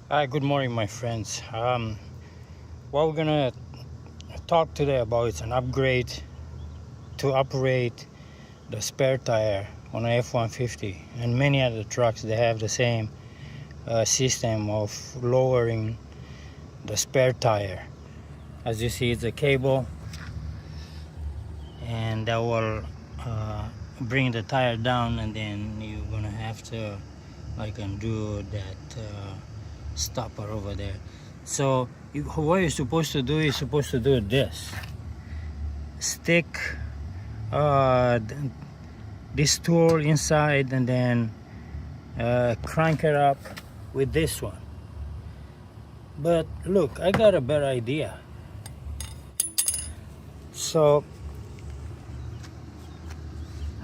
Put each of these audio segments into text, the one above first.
Hi, good morning, my friends. What we're gonna talk today about is an upgrade to operate the spare tire on a F-150, and many other trucks they have the same system of lowering the spare tire. As you see, it's a cable, and that will bring the tire down, and then you're gonna have to like undo that stopper over there. So what you're supposed to do is supposed to do this: stick this tool inside, and then crank it up with this one. But look, I got a better idea. So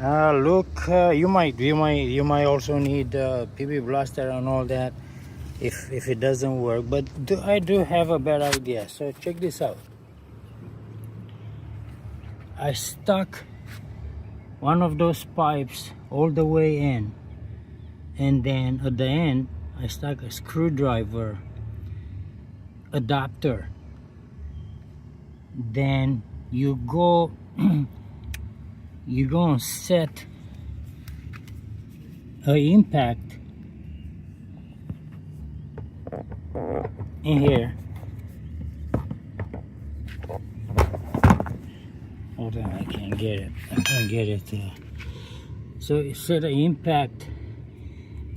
look, you might also need PB blaster and all that if it doesn't work. But I do have a better idea. So check this out. I stuck one of those pipes all the way in, and then at the end I stuck a screwdriver adapter. Then you go and set an impact in here. Hold on, I can't get it. So set an impact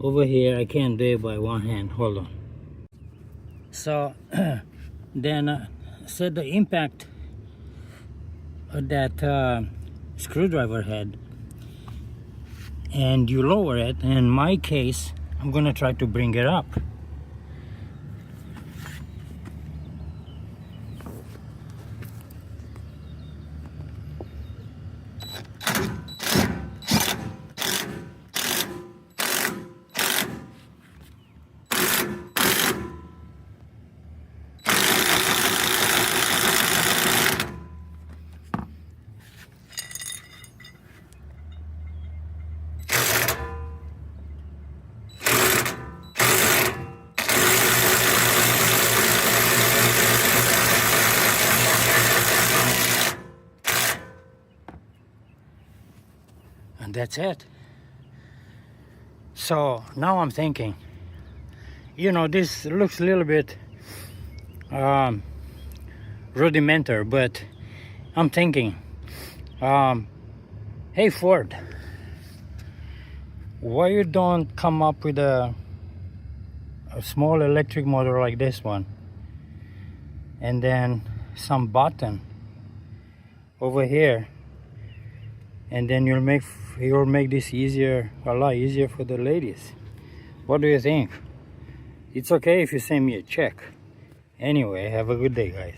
over here. I can't do it by one hand. Hold on. So then set the impact of that screwdriver head, and you lower it. In my case, I'm gonna try to bring it up. And that's it. So now I'm thinking, this looks a little bit rudimentary, but I'm thinking, hey Ford, why you don't come up with a small electric motor like this one, and then some button over here, and then you'll make this a lot easier for the ladies. What do you think? It's okay if you send me a check. Anyway, have a good day, guys.